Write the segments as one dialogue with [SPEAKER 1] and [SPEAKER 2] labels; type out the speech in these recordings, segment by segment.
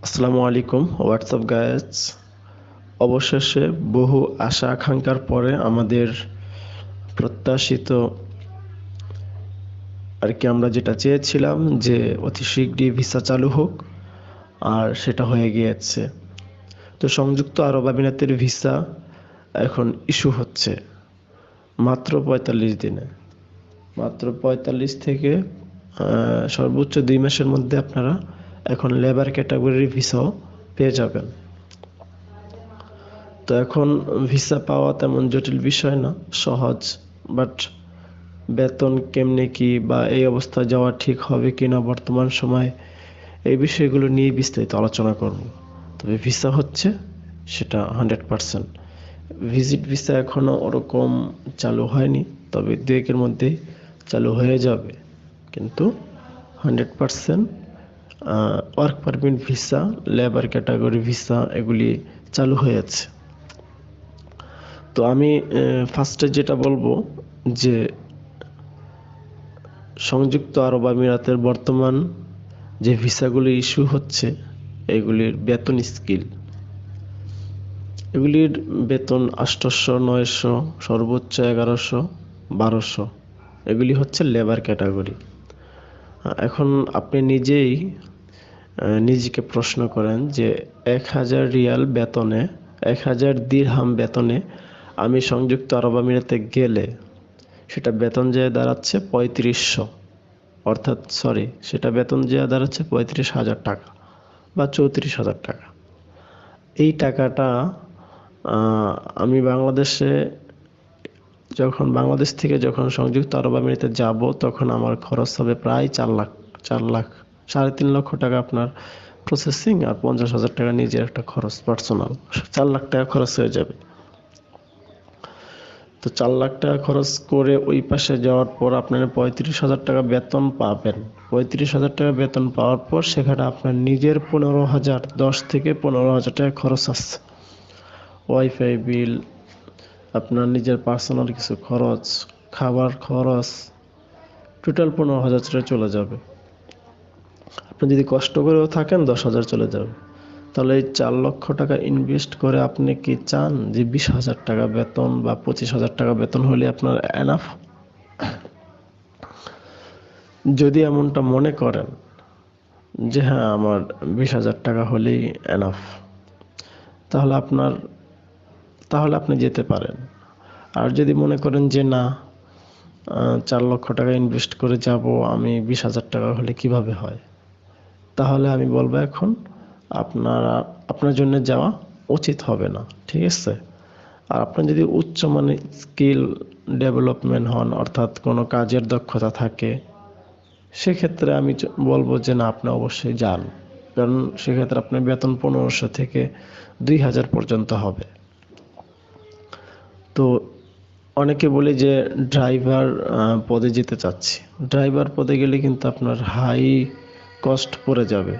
[SPEAKER 1] আসসালামু আলাইকুম WhatsApp guys. অবশেষে বহু আশা আকাঙ্ক্ষার পরে আমাদের প্রত্যাশিত আমরা যেটা চেয়েছিলাম যে অতি শীঘ্রই ভিসা চালু হোক, আর সেটা হয়ে গিয়েছে। তো সংযুক্ত আরব আমিরাতের ভিসা এখন ইস্যু হচ্ছে মাত্র ৪৫ দিনে। মাত্র ৪৫ থেকে সর্বোচ্চ ২ মাসের মধ্যে আপনারা এখন লেবার ক্যাটাগরির ভিসাও পেয়ে যাবেন। তো এখন ভিসা পাওয়া তেমন জটিল বিষয় না, সহজ। বাট বেতন কেমনে কি বা এই অবস্থায় যাওয়া ঠিক হবে কিনা বর্তমান সময়ে, এই বিষয়গুলো নিয়ে বিস্তারিত আলোচনা করব। তবে ভিসা হচ্ছে সেটা 100%। ভিজিট ভিসা এখনও ওরকম চালু হয়নি, তবে ২-১-এর মধ্যেই চালু হয়ে যাবে। কিন্তু 100% work permit visa, labour category visa এগুলি চালু হয়েছে। তো আমি ফার্স্টে যেটা বলবো যে সংযুক্ত আরব আমিরাতের বর্তমান যে ভিসাগুলি ইস্যু হচ্ছে এগুলির বেতন স্কেল, এগুলির বেতন ৮০০, ৯০০, সর্বোচ্চ ১১০০, ১২০০, এগুলি হচ্ছে লেবার ক্যাটাগরি। এখন আপনি নিজেই নিজেকে প্রশ্ন করেন যে ১,০০০ রিয়াল বেতনে, ১,০০০ দিরহাম বেতনে আমি সংযুক্ত আরব আমিরাতে গেলে সেটা বেতন যেয়ে দাঁড়াচ্ছে ৩৫০০, অর্থাৎ সেটা বেতন যেয়ে দাঁড়াচ্ছে ৩৫,০০০ টাকা বা ৩৪,০০০ টাকা। এই টাকাটা আমি বাংলাদেশ থেকে যখন সংযুক্ত আরব আমিরাতে যাব তখন আমার খরচ হবে প্রায় ৪ লাখ, ৩.৫ লক্ষ টাকা আপনার প্রসেসিং, আর ৫০,০০০ টাকা নিজের একটা খরচ পার্সোনাল, ৪ লাখ টাকা খরচ হয়ে যাবে। তো ৪ লাখ টাকা খরচ করে ওই পাশে যাওয়ার পর আপনারা ৩৫,০০০ টাকা বেতন পাবেন। ৩৫,০০০ টাকা বেতন পাওয়ার পর সেখানে আপনার নিজের ১৫,০০০, ১০ থেকে ১৫,০০০ টাকা খরচ আসছে। ওয়াইফাই বিল, আপনার নিজের পার্সোনাল কিছু খরচ, খাবার খরচ, টোটাল ১৫,০০০ টাকা চলে যাবে। আপনি যদি কষ্ট করেও থাকেন ১০,০০০ চলে যাবে। তাহলে এই ৪ লক্ষ টাকা ইনভেস্ট করে আপনি কি চান যে ২০,০০০ টাকা বেতন বা ২৫,০০০ টাকা বেতন হলে আপনার এনাফ? যদি এমনটা মনে করেন যে হ্যাঁ আমার ২০,০০০ টাকা হলেই এনাফ, তাহলে আপনি যেতে পারেন। আর যদি মনে করেন যে না, ৪ লক্ষ টাকা ইনভেস্ট করে যাব আমি, ২০,০০০ টাকা হলে কিভাবে হয়, তাহলে আমি বলবো এখন আপনার জন্য যাওয়া উচিত হবে না, ঠিক আছে? আর আপনার যদি উচ্চমানের স্কিল ডেভেলপমেন্ট হন, অর্থাৎ কোনো কাজের দক্ষতা থাকে, সেক্ষেত্রে আমি বলবো যে না, আপনি অবশ্যই যান। কারণ সেক্ষেত্রে আপনার বেতন ১৫০০ থেকে ২,০০০ পর্যন্ত হবে। তো অনেকে বলে যে ড্রাইভার পদে যেতে চাচ্ছি। ড্রাইভার পদে গেলে কিন্তু আপনার হাই কস্ট পড়ে যাবে।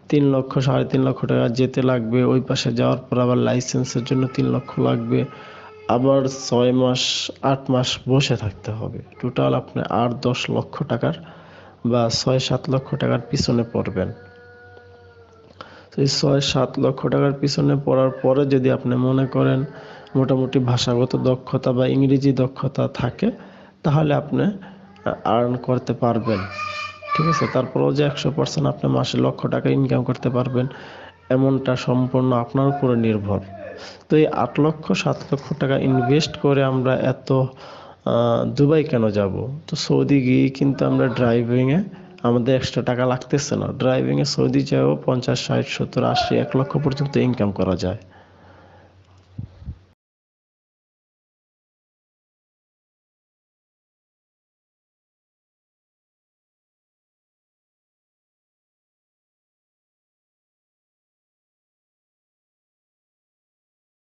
[SPEAKER 1] ৩ লক্ষ, ৩.৫ লক্ষ টাকা যেতে লাগবে। ওই পাশে যাওয়ার পর আবার লাইসেন্সের জন্য ৩ লক্ষ লাগবে। আবার ৬ মাস, ৮ মাস বসে থাকতে হবে। টোটাল আপনি ৮-১০ লক্ষ টাকার বা ৬-৭ লক্ষ টাকার পিছনে পড়বেন। তো এই ৬-৭ লক্ষ টাকার পিছনে পড়ার পরে যদি আপনি মনে করেন মোটামুটি ভাষাগত দক্ষতা বা ইংরেজি দক্ষতা থাকে, তাহলে আপনি আর্ন করতে পারবেন, ঠিক আছে? তারপরেও যে ১০০% আপনি মাসে লক্ষ টাকা ইনকাম করতে পারবেন এমনটা সম্পূর্ণ আপনার উপরে নির্ভর। তো এই ৮ লক্ষ ৭ লক্ষ টাকা ইনভেস্ট করে আমরা এত দুবাই কেন যাব? তো সৌদি গিয়ে কিন্তু আমরা ড্রাইভিংয়ে আমাদের এক্সট্রা টাকা লাগতেছে না। ড্রাইভিংয়ে সৌদি যাও ৫০, ৬০, ৭০, ৮০, ১ লক্ষ পর্যন্ত ইনকাম করা যায়।